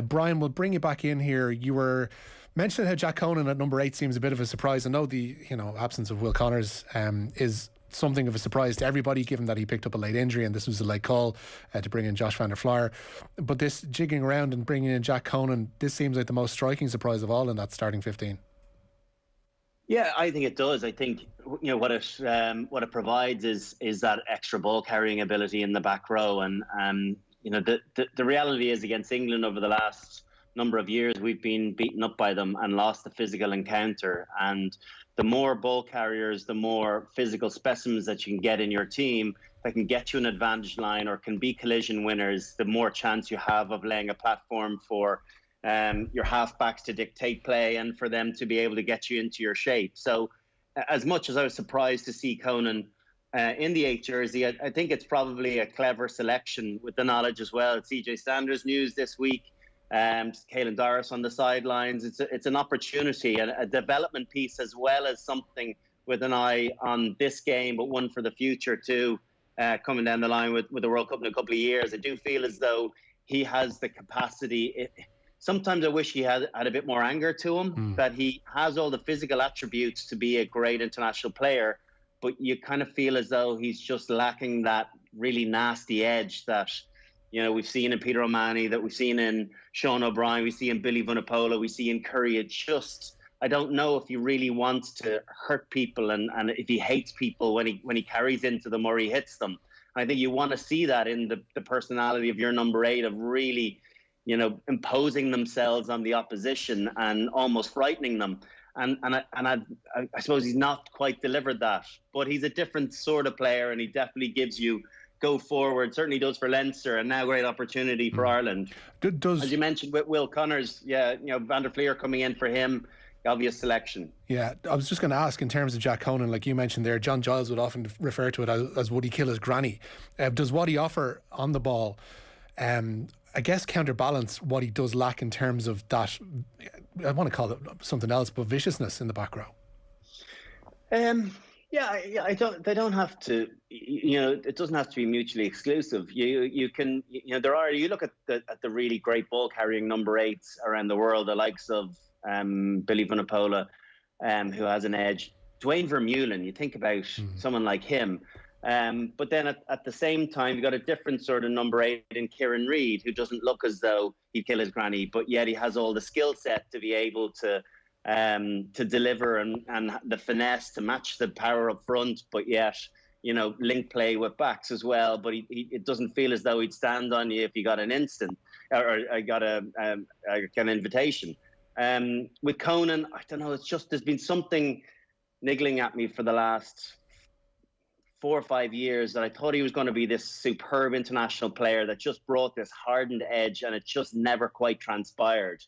Brian, we'll bring you back in here. You were mentioning how Jack Conan at number 8 seems a bit of a surprise. I know the absence of Will Connors is something of a surprise to everybody, given that he picked up a late injury and this was a late call to bring in Josh van der Flier. But this jigging around and bringing in Jack Conan, this seems like the most striking surprise of all in that starting 15. Yeah, I think it does. I think what it provides is that extra ball carrying ability in the back row, and the reality is, against England over the last number of years, we've been beaten up by them and lost the physical encounter. And the more ball carriers, the more physical specimens that you can get in your team that can get you an advantage line or can be collision winners, the more chance you have of laying a platform for your halfbacks to dictate play and for them to be able to get you into your shape. So as much as I was surprised to see Conan in the 8 jersey, I think it's probably a clever selection with the knowledge as well. CJ Sanders news this week, Caelan Doris on the sidelines. It's an opportunity and a development piece, as well as something with an eye on this game, but one for the future too, coming down the line with the World Cup in a couple of years. I do feel as though he has the capacity. Sometimes I wish he had a bit more anger to him, that he has all the physical attributes to be a great international player, but you kind of feel as though he's just lacking that really nasty edge that, we've seen in Peter O'Mahony, that we've seen in Sean O'Brien, we see in Billy Vunipola, we see in Curry. It's just, I don't know if he really wants to hurt people and if he hates people when he carries into them or he hits them. I think you want to see that in the personality of your number 8, of really imposing themselves on the opposition and almost frightening them. And I suppose he's not quite delivered that. But he's a different sort of player, and he definitely gives you go forward. Certainly does for Leinster, and now great opportunity for Ireland. As you mentioned with Will Connors, Van der Flier coming in for him, obvious selection. Yeah, I was just going to ask, in terms of Jack Conan, like you mentioned there, John Giles would often refer to it as would he kill his granny? Does what he offer on the ball I guess counterbalance what he does lack in terms of that, I want to call it something else, but viciousness in the back row? They don't have to, it doesn't have to be mutually exclusive. You can, you look at the really great ball carrying number 8s around the world, the likes of Billy Vunipola, who has an edge. Dwayne Vermeulen, you think about someone like him. But then at the same time, you've got a different sort of number 8 in Kieran Reid, who doesn't look as though he'd kill his granny, but yet he has all the skill set to be able to deliver and the finesse to match the power up front, but yet, link play with backs as well. But it doesn't feel as though he'd stand on you if you got an instant or got an invitation. With Conan, I don't know, it's just there's been something niggling at me for the last 4 or 5 years that I thought he was going to be this superb international player that just brought this hardened edge, and it just never quite transpired.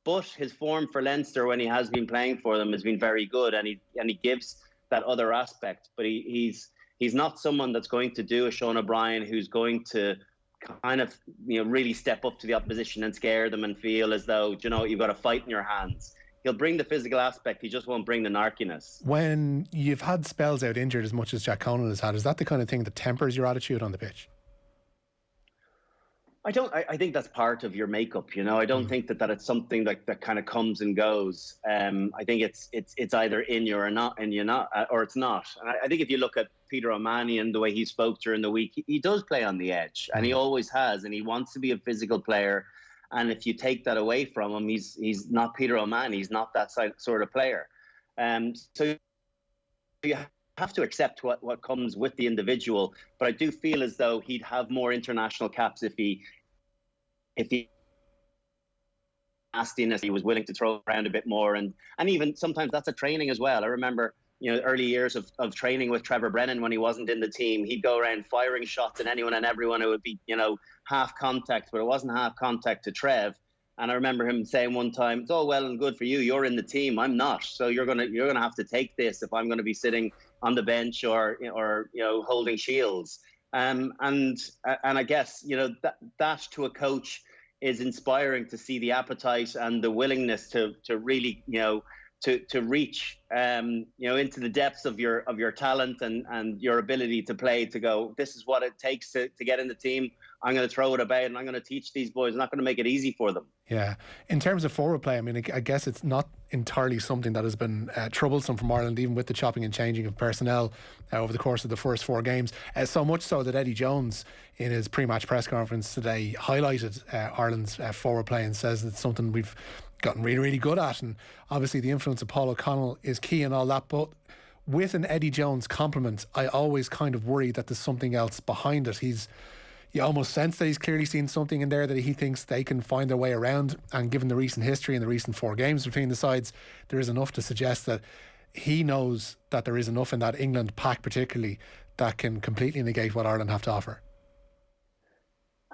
But his form for Leinster when he has been playing for them has been very good, and he gives that other aspect. But he's not someone that's going to do a Sean O'Brien, who's going to kind of really step up to the opposition and scare them and feel as though you've got a fight in your hands. He'll bring the physical aspect, he just won't bring the narkiness. When you've had spells out injured as much as Jack Conan has had, is that the kind of thing that tempers your attitude on the pitch? I think that's part of your makeup, I don't think that it's something that kind of comes and goes. I think it's either in you or not, and you're not, or it's not. And I think if you look at Peter O'Mahony and the way he spoke during the week, he does play on the edge, and he always has, and he wants to be a physical player. And if you take that away from him, he's not Peter O'Mahony. He's not that sort of player. So you have to accept what comes with the individual. But I do feel as though he'd have more international caps if he nastiness, he was willing to throw around a bit more. And even sometimes that's a training as well. I remember, early years of training with Trevor Brennan when he wasn't in the team. He'd go around firing shots at anyone and everyone. It would be, half contact, but it wasn't half contact to Trev. And I remember him saying one time, "It's all well and good for you. You're in the team. I'm not. So you're gonna have to take this if I'm going to be sitting on the bench or holding shields." And I guess that to a coach is inspiring, to see the appetite and the willingness to really to reach into the depths of your talent and your ability to play, to go, this is what it takes to get in the team. I'm going to throw it about and I'm going to teach these boys. I'm not going to make it easy for them. Yeah. In terms of forward play, I mean, I guess it's not entirely something that has been troublesome from Ireland, even with the chopping and changing of personnel over the course of the first 4 games. So much so that Eddie Jones, in his pre-match press conference today, highlighted Ireland's forward play and says it's something we've gotten really, really good at. And obviously the influence of Paul O'Connell is key and all that. But with an Eddie Jones compliment, I always kind of worry that there's something else behind it. You almost sense that he's clearly seen something in there that he thinks they can find their way around. And given the recent history and the recent 4 games between the sides, there is enough to suggest that he knows that there is enough in that England pack particularly that can completely negate what Ireland have to offer.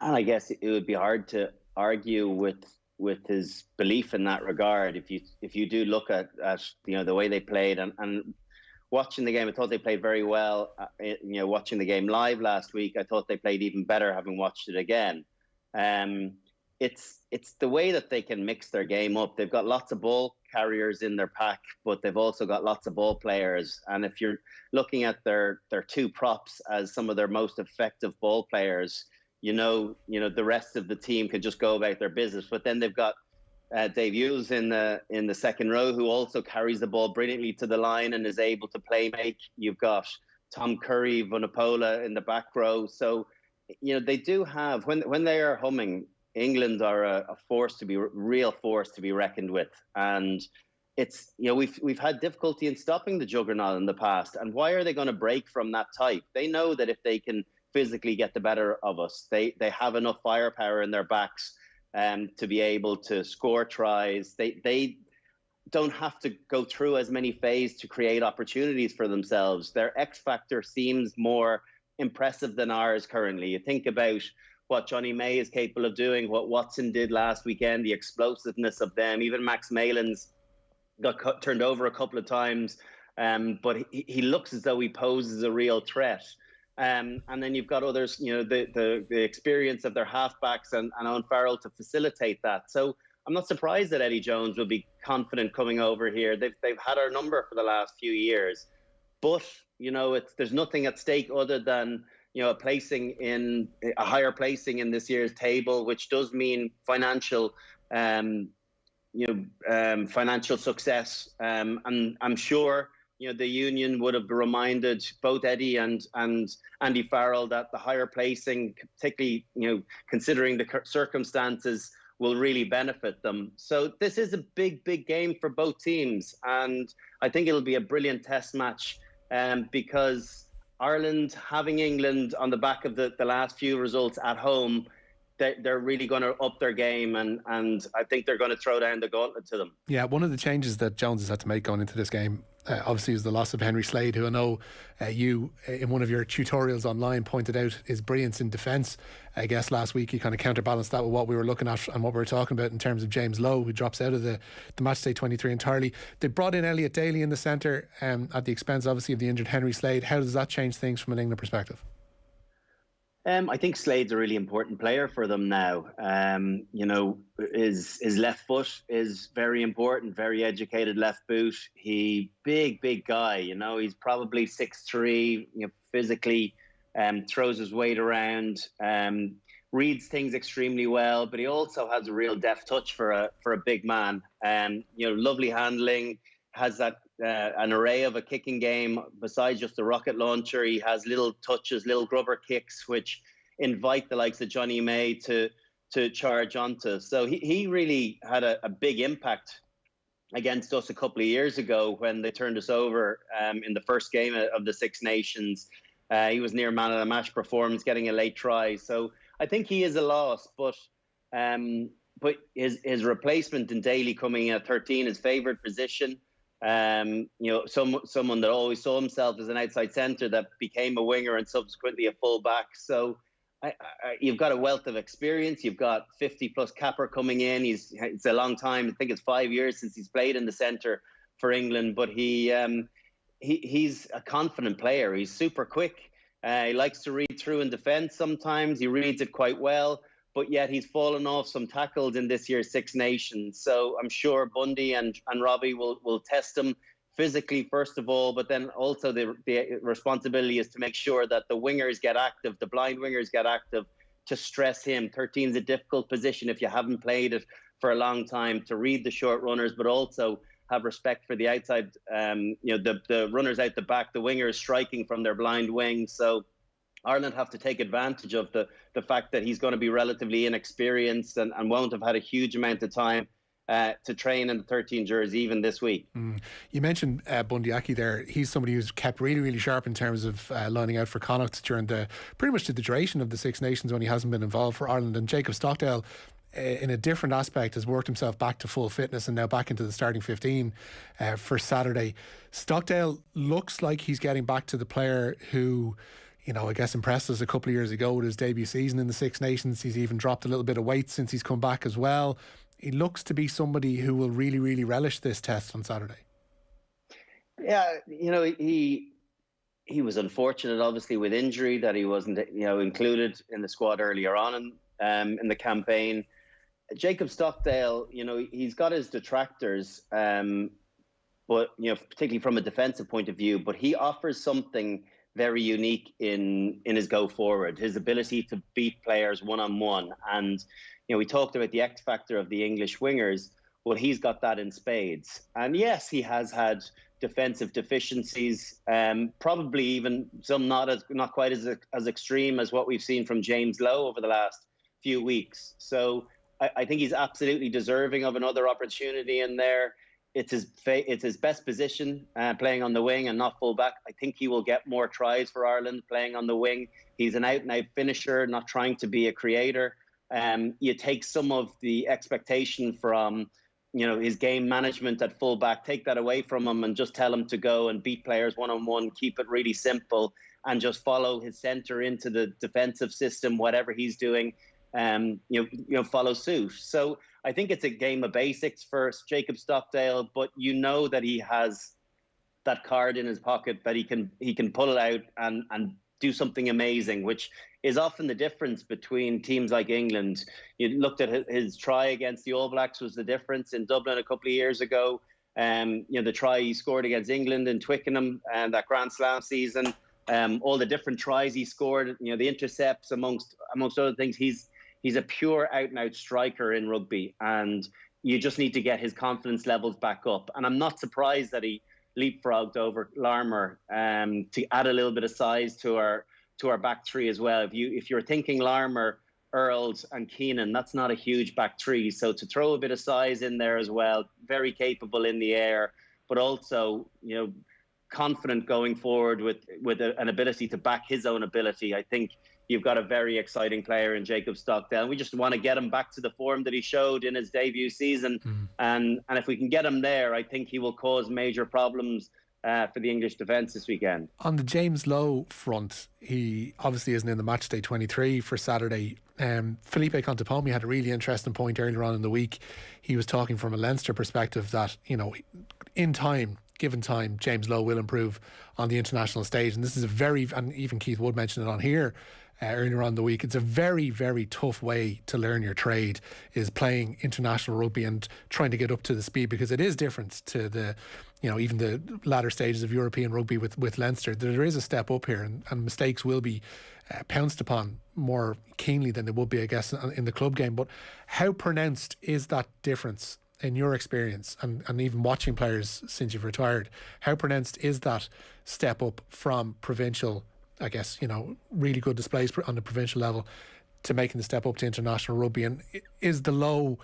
And I guess it would be hard to argue with his belief in that regard. If you do look at the way they played and watching the game, I thought they played very well. Watching the game live last week, I thought they played even better having watched it again. It's the way that they can mix their game up. They've got lots of ball carriers in their pack, but they've also got lots of ball players. And if you're looking at their 2 props as some of their most effective ball players, the rest of the team can just go about their business. But then they've got Dave Hughes in the second row, who also carries the ball brilliantly to the line and is able to play make. You've got Tom Curry, Vunipola in the back row. So, they do have, when they are humming, England are a real force to be reckoned with. And it's, we've had difficulty in stopping the juggernaut in the past. And why are they going to break from that type? They know that if they can physically get the better of us, they have enough firepower in their backs to be able to score tries. They don't have to go through as many phases to create opportunities for themselves. Their X factor seems more impressive than ours currently. You think about what Johnny May is capable of doing, what Watson did last weekend, the explosiveness of them. Even Max Malins got turned over a couple of times, but he looks as though he poses a real threat. And then you've got others, the experience of their halfbacks and Owen Farrell to facilitate that. So I'm not surprised that Eddie Jones will be confident coming over here. They've had our number for the last few years, but there's nothing at stake other than a higher placing in this year's table, which does mean financial success. And I'm sure the union would have reminded both Eddie and Andy Farrell that the higher placing, particularly considering the circumstances, will really benefit them. So this is a big game for both teams, and I think it'll be a brilliant test match because Ireland, having England on the back of the last few results at home, they're really going to up their game, and I think they're going to throw down the gauntlet to them. Yeah, one of the changes that Jones has had to make going into this game, obviously, is the loss of Henry Slade, who I know you, in one of your tutorials online, pointed out his brilliance in defence. I guess last week you kind of counterbalanced that with what we were looking at and what we were talking about in terms of James Lowe, who drops out of the matchday 23 entirely. They brought in Elliot Daly in the centre at the expense, obviously, of the injured Henry Slade. How does that change things from an England perspective? I think Slade's a really important player for them now. His left foot is very important, very educated left boot. He big guy, he's probably 6'3", physically, throws his weight around, reads things extremely well, but he also has a real deft touch for a big man. Lovely handling, has that an array of a kicking game. Besides just the rocket launcher, he has little touches, little grubber kicks, which invite the likes of Johnny May to charge onto. So he really had a big impact against us a couple of years ago when they turned us over in the first game of the Six Nations. He was near man of the match performance, getting a late try. So I think he is a loss, but his replacement in Daly coming in at 13, his favoured position. Someone that always saw himself as an outside centre that became a winger and subsequently a full back. So you've got a wealth of experience. You've got 50-plus capper coming in. It's a long time. I think it's 5 years since he's played in the centre for England. But he's a confident player. He's super quick. He likes to read through in defence sometimes. He reads it quite well. But yet he's fallen off some tackles in this year's Six Nations. So I'm sure Bundy and Robbie will test him physically, first of all, but then also the responsibility is to make sure that the wingers get active, the blind wingers get active to stress him. 13 is a difficult position if you haven't played it for a long time, to read the short runners, but also have respect for the outside, the runners out the back, the wingers striking from their blind wing. So Ireland have to take advantage of the fact that he's going to be relatively inexperienced and won't have had a huge amount of time to train in the 13 jersey even this week. You mentioned Bundy Aki there. He's somebody who's kept really, really sharp in terms of lining out for Connacht during pretty much the duration of the Six Nations when he hasn't been involved for Ireland. And Jacob Stockdale, in a different aspect, has worked himself back to full fitness and now back into the starting 15 for Saturday. Stockdale looks like he's getting back to the player who, I guess impressed us a couple of years ago with his debut season in the Six Nations. He's even dropped a little bit of weight since he's come back as well. He looks to be somebody who will really, really relish this test on Saturday. Yeah, he was unfortunate, obviously, with injury that he wasn't, included in the squad earlier on in the campaign. Jacob Stockdale, he's got his detractors, but particularly from a defensive point of view. But he offers something very unique in his go forward. His ability to beat players one-on-one. And we talked about the X factor of the English wingers. Well, he's got that in spades. And yes, he has had defensive deficiencies, probably even some not quite as extreme as what we've seen from James Lowe over the last few weeks. So I think he's absolutely deserving of another opportunity in there. It's his best position, playing on the wing and not full back. I think he will get more tries for Ireland playing on the wing. He's an out-and-out finisher, not trying to be a creator. You take some of the expectation from his game management at full back, take that away from him and just tell him to go and beat players one-on-one, keep it really simple and just follow his centre into the defensive system, whatever he's doing. Follow suit. So I think it's a game of basics for Jacob Stockdale, but that he has that card in his pocket that he can pull it out and do something amazing, which is often the difference between teams like England. You looked at his try against the All Blacks was the difference in Dublin a couple of years ago. The try he scored against England in Twickenham and that Grand Slam season. All the different tries he scored, the intercepts amongst other things. He's a pure out-and-out striker in rugby, and you just need to get his confidence levels back up. And I'm not surprised that he leapfrogged over Larmour to add a little bit of size to our back three as well. If you're thinking Larmour, Earls and Keenan, that's not a huge back three. So to throw a bit of size in there as well, very capable in the air, but also, confident going forward with an ability to back his own ability. I think you've got a very exciting player in Jacob Stockdale. We just want to get him back to the form that he showed in his debut season. And if we can get him there, I think he will cause major problems for the English defence this weekend. On the James Lowe front, he obviously isn't in the matchday 23 for Saturday. Felipe Contepomi had a really interesting point earlier on in the week. He was talking from a Leinster perspective that, given time, James Lowe will improve on the international stage. And this is and even Keith Wood mentioned it on here earlier on in the week, it's a very, very tough way to learn your trade, is playing international rugby and trying to get up to the speed, because it is different to the, even the latter stages of European rugby with Leinster. There is a step up here, and mistakes will be pounced upon more keenly than they would be, I guess, in the club game. But how pronounced is that difference in your experience, and even watching players since you've retired? How pronounced is that step up from provincial, I guess, really good displays on the provincial level, to making the step up to international rugby? And is the low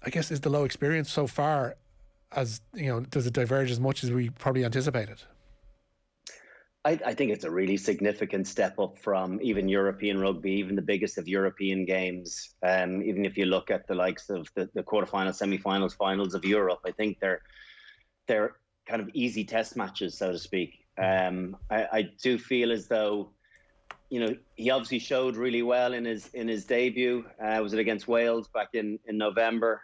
experience so far, as does it diverge as much as we probably anticipated? I think it's a really significant step up from even European rugby, even the biggest of European games. Even if you look at the likes of the quarterfinals, semi-finals, finals of Europe, I think they're kind of easy test matches, so to speak. I do feel as though, he obviously showed really well in his debut. Was it against Wales back in November?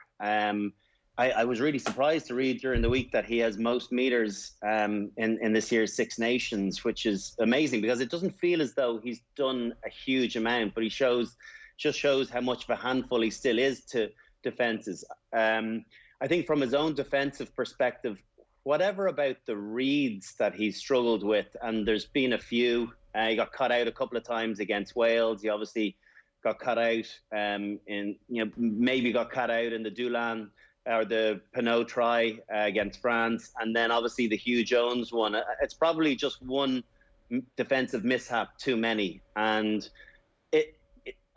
I was really surprised to read during the week that he has most meters in this year's Six Nations, which is amazing, because it doesn't feel as though he's done a huge amount, but he shows how much of a handful he still is to defences. I think from his own defensive perspective, whatever about the reads that he's struggled with, and there's been a few, he got cut out a couple of times against Wales. He obviously got cut out maybe got cut out in the Doolan or the Pinot try against France, and then obviously the Hugh Jones one. It's probably just one defensive mishap too many, and it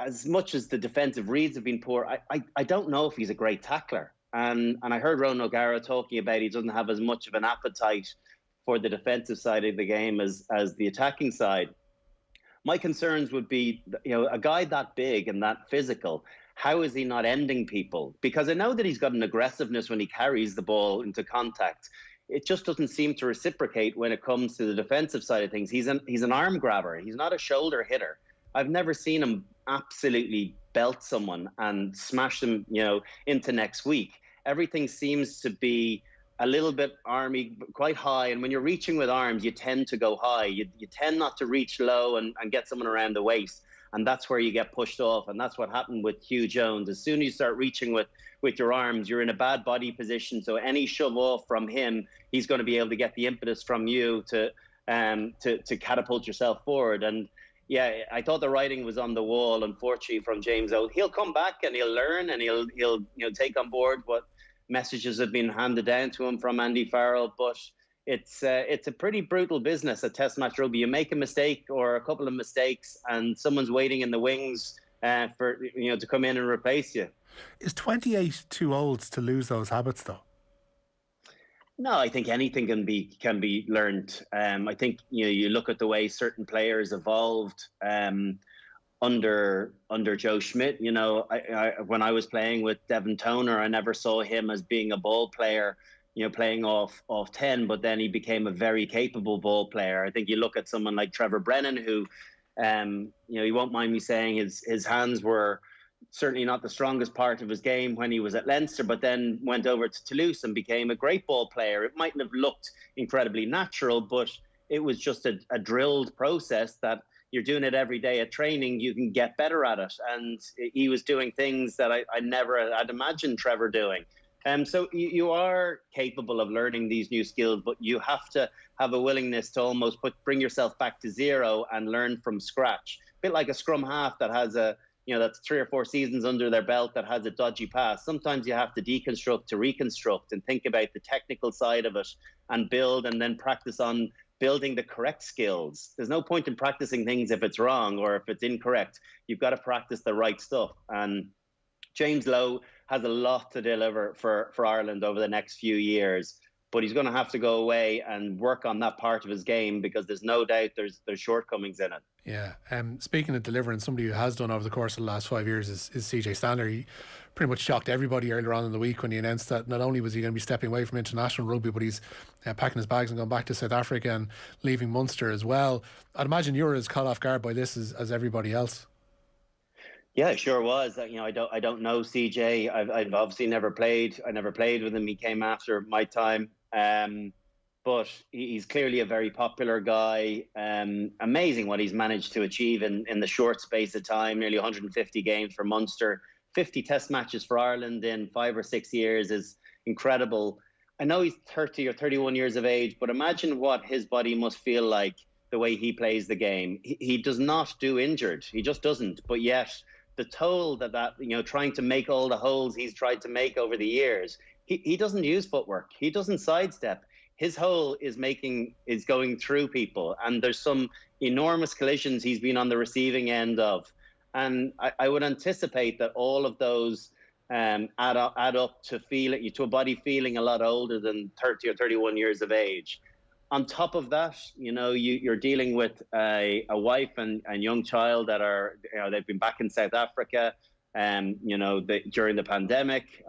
as much as the defensive reads have been poor, I don't know if he's a great tackler. And I heard Ronan O'Gara talking about he doesn't have as much of an appetite for the defensive side of the game as the attacking side. My concerns would be, a guy that big and that physical, how is he not ending people? Because I know that he's got an aggressiveness when he carries the ball into contact. It just doesn't seem to reciprocate when it comes to the defensive side of things. He's an arm grabber. He's not a shoulder hitter. I've never seen him absolutely belt someone and smash them, into next week. Everything seems to be a little bit army, quite high. And when you're reaching with arms, you tend to go high. You tend not to reach low and get someone around the waist. And that's where you get pushed off. And that's what happened with Hugh Jones. As soon as you start reaching with your arms, you're in a bad body position. So any shove off from him, he's going to be able to get the impetus from you to catapult yourself forward. And yeah, I thought the writing was on the wall, unfortunately, from James O. He'll come back and he'll learn and he'll take on board what messages have been handed down to him from Andy Farrell. But it's a pretty brutal business at Test match rugby. You make a mistake or a couple of mistakes, and someone's waiting in the wings for to come in and replace you. Is 28 too old to lose those habits, though? No, I think anything can be learned. I think you look at the way certain players evolved under Joe Schmidt. When I was playing with Devon Toner, I never saw him as being a ball player, playing off 10, but then he became a very capable ball player. I think you look at someone like Trevor Brennan, who, you won't mind me saying his hands were certainly not the strongest part of his game when he was at Leinster, but then went over to Toulouse and became a great ball player. It mightn't have looked incredibly natural, but it was just a drilled process that you're doing it every day at training, you can get better at it. And he was doing things that I never had imagined Trevor doing. So you are capable of learning these new skills, but you have to have a willingness to almost bring yourself back to zero and learn from scratch. A bit like a scrum half that has that's 3 or 4 seasons under their belt that has a dodgy pass. Sometimes you have to deconstruct to reconstruct and think about the technical side of it and build and then practice on building the correct skills. There's no point in practicing things if it's wrong or if it's incorrect. You've got to practice the right stuff. And James Lowe has a lot to deliver for Ireland over the next few years, but he's going to have to go away and work on that part of his game because there's no doubt there's shortcomings in it. Yeah. Speaking of delivering, somebody who has done over the course of the last 5 years is CJ Stander. He pretty much shocked everybody earlier on in the week when he announced that not only was he going to be stepping away from international rugby, but he's packing his bags and going back to South Africa and leaving Munster as well. I'd imagine you're as caught off guard by this as everybody else. Yeah, it sure was. I don't know CJ. I've obviously never played. I never played with him. He came after my time. But he's clearly a very popular guy. Amazing what he's managed to achieve in the short space of time. Nearly 150 games for Munster, 50 test matches for Ireland in 5 or 6 years is incredible. I know he's 30 or 31 years of age, but imagine what his body must feel like the way he plays the game. He does not do injured. He just doesn't. But yet the toll that trying to make all the holes he's tried to make over the years, he doesn't use footwork. He doesn't sidestep. His hole is going through people, and there's some enormous collisions he's been on the receiving end of. And I would anticipate that all of those add up to a body feeling a lot older than 30 or 31 years of age. On top of that, you're dealing with a wife and young child that are, they've been back in South Africa, during the pandemic,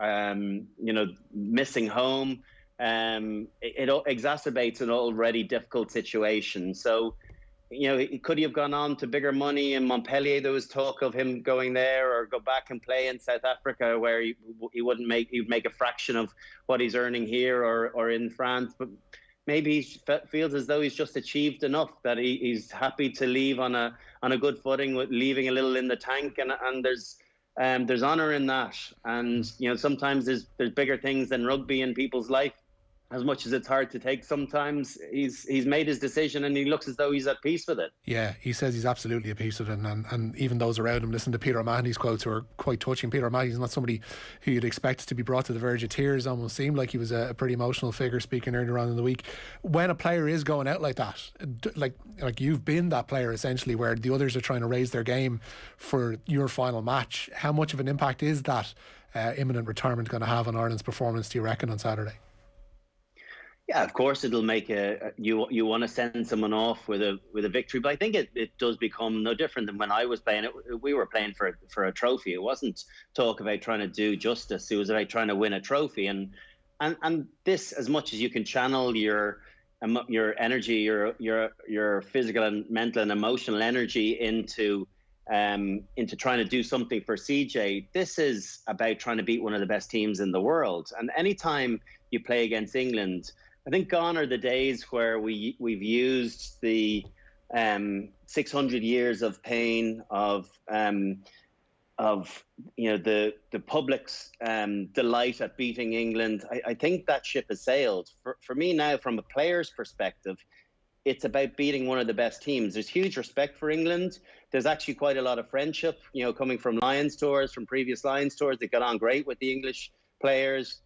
missing home. It exacerbates an already difficult situation. So, could he have gone on to bigger money in Montpellier? There was talk of him going there, or go back and play in South Africa, where he'd make a fraction of what he's earning here or in France. But maybe he feels as though he's just achieved enough that he's happy to leave on a good footing, with leaving a little in the tank, and there's honour in that. And sometimes there's bigger things than rugby in people's life. as much as it's hard to take sometimes, he's made his decision and he looks as though he's at peace with it. Yeah, he says he's absolutely at peace with it, and even those around him, listen to Peter O'Mahony's quotes, who are quite touching. Peter O'Mahony's not somebody who you'd expect to be brought to the verge of tears. Almost seemed like he was a pretty emotional figure speaking earlier on in the week. When a player is going out like that, like you've been that player essentially, where the others are trying to raise their game for your final match, how much of an impact is that imminent retirement going to have on Ireland's performance, do you reckon, on Saturday? Yeah, of course it'll make you want to send someone off with a victory, but I think it does become no different than when I was playing it. We were playing for a trophy. It wasn't talk about trying to do justice. It was about trying to win a trophy, and this, as much as you can channel your energy, your physical and mental and emotional energy into trying to do something for CJ. This is about trying to beat one of the best teams in the world, and anytime you play against England, I think gone are the days where we've used the 600 years of pain of the public's delight at beating England. I think that ship has sailed. For me now, from a player's perspective, it's about beating one of the best teams. There's huge respect for England. There's actually quite a lot of friendship, coming from Lions tours, from previous Lions tours. They got on great with the English players.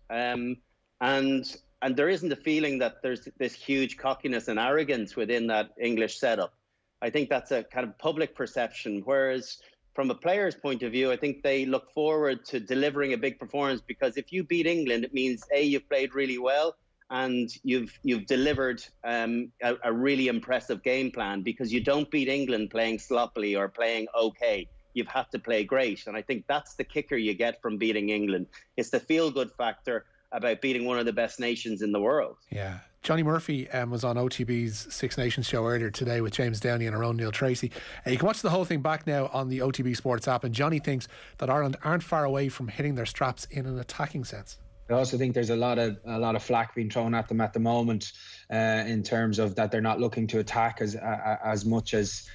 And there isn't a feeling that there's this huge cockiness and arrogance within that English setup. I think that's a kind of public perception. Whereas from a player's point of view, I think they look forward to delivering a big performance, because if you beat England, it means you've played really well and you've delivered a really impressive game plan, because you don't beat England playing sloppily or playing okay. You've had to play great. And I think that's the kicker you get from beating England. It's the feel-good factor about beating one of the best nations in the world. Yeah. Johnny Murphy was on OTB's Six Nations show earlier today with James Downey and our own Neil Tracy. You can watch the whole thing back now on the OTB Sports app, and Johnny thinks that Ireland aren't far away from hitting their straps in an attacking sense. I also think there's a lot of flack being thrown at them at the moment in terms of that they're not looking to attack as much as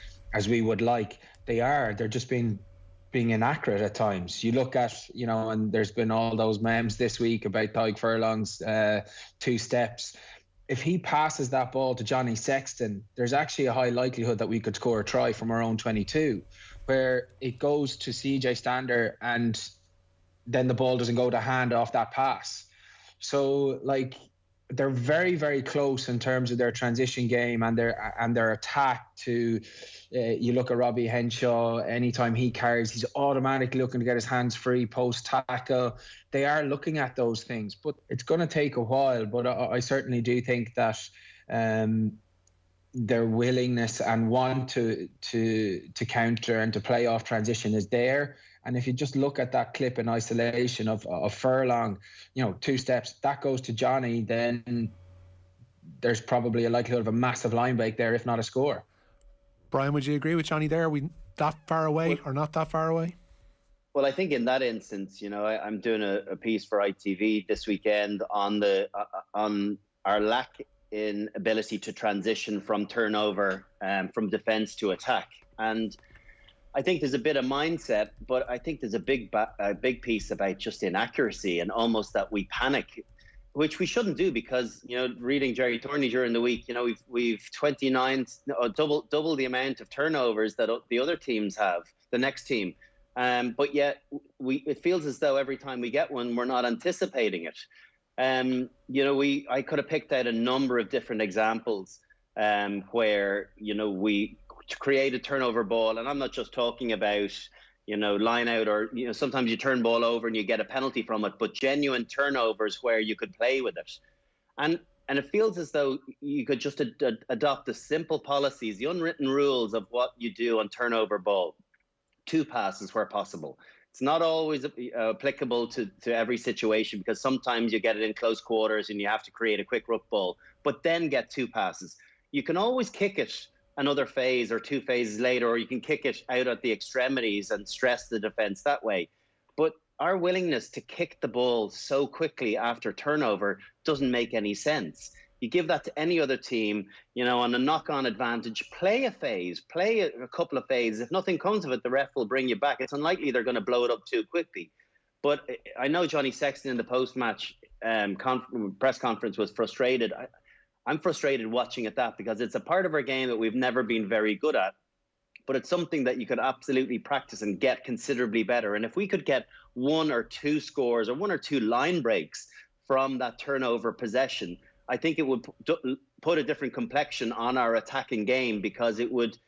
we would like. They're just being inaccurate at times. You look at, and there's been all those memes this week about Tadhg Furlong's 2 steps. If he passes that ball to Johnny Sexton, there's actually a high likelihood that we could score a try from our own 22, where it goes to CJ Stander and then the ball doesn't go to hand off that pass. So they're very, very close in terms of their transition game and their attack to. You look at Robbie Henshaw, anytime he carries, he's automatically looking to get his hands free post tackle. They are looking at those things, but it's going to take a while. But I certainly do think that their willingness and want to counter and to play off transition is there. And if you just look at that clip in isolation of Furlong, 2 steps, that goes to Johnny, then there's probably a likelihood of a massive line break there, if not a score. Brian, would you agree with Johnny there? Are we that far away or not that far away? Well, I think in that instance, I'm doing a piece for ITV this weekend on our lack in ability to transition from turnover, from defence to attack. And I think there's a bit of mindset, but I think there's a big piece about just inaccuracy and almost that we panic, which we shouldn't do, because reading Jerry Thorney during the week, we've 29, double the amount of turnovers that the other teams have, the next team, but yet it feels as though every time we get one, we're not anticipating it. I could have picked out a number of different examples where we create a turnover ball, and I'm not just talking about line out, or sometimes you turn ball over and you get a penalty from it, but genuine turnovers where you could play with it, and it feels as though you could just adopt the simple policies, the unwritten rules of what you do on turnover ball. 2 passes where possible. It's not always applicable to every situation, because sometimes you get it in close quarters and you have to create a quick ruck ball, but then get 2 passes. You can always kick it another phase or 2 phases later, or you can kick it out at the extremities and stress the defence that way. But our willingness to kick the ball so quickly after turnover doesn't make any sense. You give that to any other team, on a knock-on advantage, play a phase, play a couple of phases. If nothing comes of it, the ref will bring you back. It's unlikely they're going to blow it up too quickly. But I know Johnny Sexton in the post-match press conference was frustrated. I'm frustrated watching that because it's a part of our game that we've never been very good at. But it's something that you could absolutely practice and get considerably better. And if we could get 1 or 2 scores or 1 or 2 line breaks from that turnover possession, I think it would put a different complexion on our attacking game, because it would,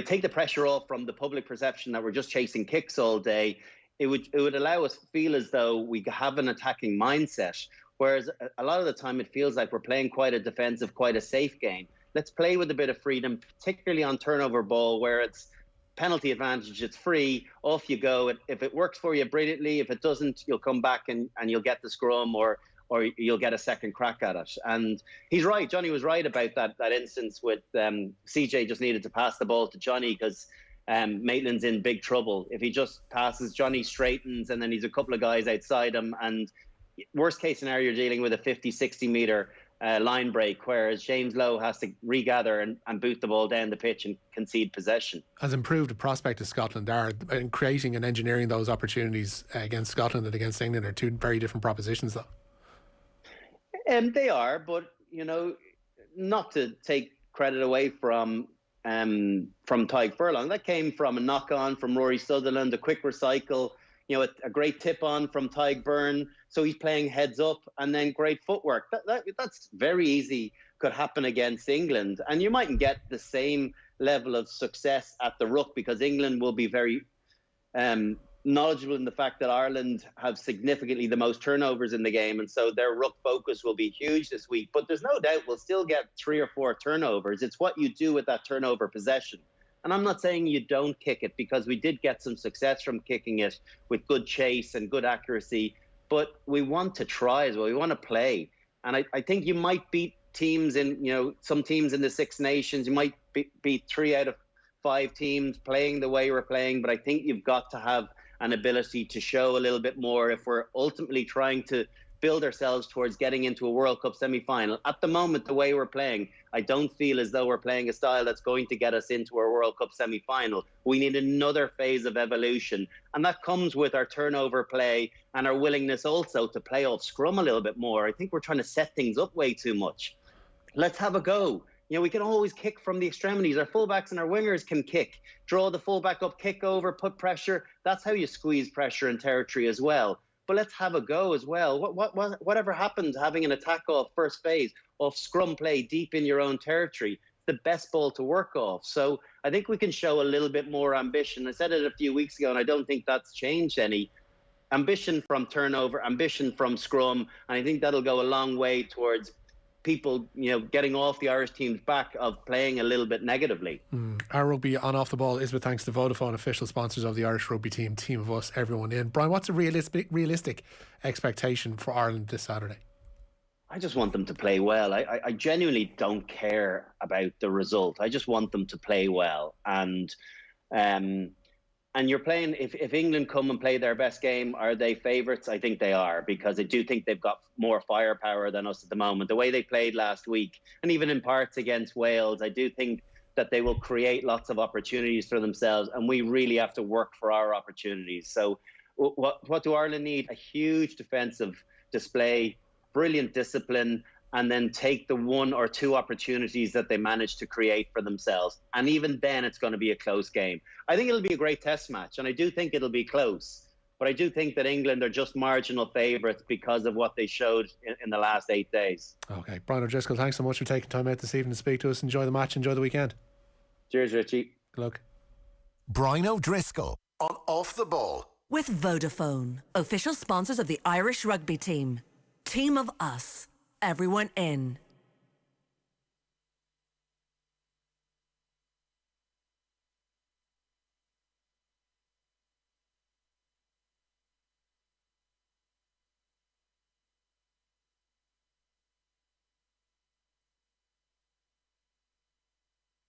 take the pressure off from the public perception that we're just chasing kicks all day. It would allow us to feel as though we have an attacking mindset, whereas a lot of the time it feels like we're playing quite a defensive, quite a safe game. Let's play with a bit of freedom, particularly on turnover ball, where it's penalty advantage, it's free, off you go. If it works for you, brilliantly. If it doesn't, you'll come back and you'll get the scrum, or you'll get a second crack at it. And he's right. Johnny was right about that instance with CJ just needed to pass the ball to Johnny, because Maitland's in big trouble. If he just passes, Johnny straightens, and then he's a couple of guys outside him. And worst case scenario, you're dealing with a 50, 60 metre line break, whereas James Lowe has to regather and boot the ball down the pitch and concede possession. Has improved the prospect of Scotland are in creating and engineering those opportunities against Scotland and against England are 2 very different propositions, though. They are, but not to take credit away from Tadhg Furlong. That came from a knock on from Rory Sutherland, a quick recycle. A great tip on from Tadhg Byrne. So he's playing heads up, and then great footwork. That's very easy, could happen against England. And you mightn't get the same level of success at the ruck, because England will be very knowledgeable in the fact that Ireland have significantly the most turnovers in the game. And so their ruck focus will be huge this week. But there's no doubt we'll still get 3 or 4 turnovers. It's what you do with that turnover possession. And I'm not saying you don't kick it, because we did get some success from kicking it with good chase and good accuracy. But we want to try as well. We want to play. And I think you might beat teams in, some teams in the Six Nations. You might beat 3 out of 5 teams playing the way we're playing. But I think you've got to have an ability to show a little bit more if we're ultimately trying to build ourselves towards getting into a World Cup semi-final. At the moment, the way we're playing, I don't feel as though we're playing a style that's going to get us into a World Cup semi-final. We need another phase of evolution, and that comes with our turnover play and our willingness also to play off scrum a little bit more. I think we're trying to set things up way too much. Let's have a go. We can always kick from the extremities. Our fullbacks and our wingers can kick. Draw the fullback up, kick over, put pressure. That's how you squeeze pressure and territory as well. But let's have a go as well. Whatever happens, having an attack off first phase, off scrum play deep in your own territory, the best ball to work off. So I think we can show a little bit more ambition. I said it a few weeks ago, and I don't think that's changed any. Ambition from turnover, ambition from scrum, and I think that'll go a long way towards people, getting off the Irish team's back of playing a little bit negatively. Our rugby on off the ball is with thanks to Vodafone, official sponsors of the Irish rugby team of us, everyone in. Brian, what's a realistic expectation for Ireland this Saturday? I just want them to play well. I genuinely don't care about the result. I just want them to play well. And you're playing, if England come and play their best game, are they favourites? I think they are, because I do think they've got more firepower than us at the moment. The way they played last week, and even in parts against Wales, I do think that they will create lots of opportunities for themselves, and we really have to work for our opportunities. So what do Ireland need? A huge defensive display, brilliant discipline, and then take the 1 or 2 opportunities that they manage to create for themselves. And even then, it's going to be a close game. I think it'll be a great test match, and I do think it'll be close. But I do think that England are just marginal favourites because of what they showed in the last 8 days. Okay. Brian O'Driscoll, thanks so much for taking time out this evening to speak to us. Enjoy the match. Enjoy the weekend. Cheers, Richie. Good luck. Brian O'Driscoll on Off the Ball. With Vodafone, official sponsors of the Irish rugby team. Team of us. Everyone in.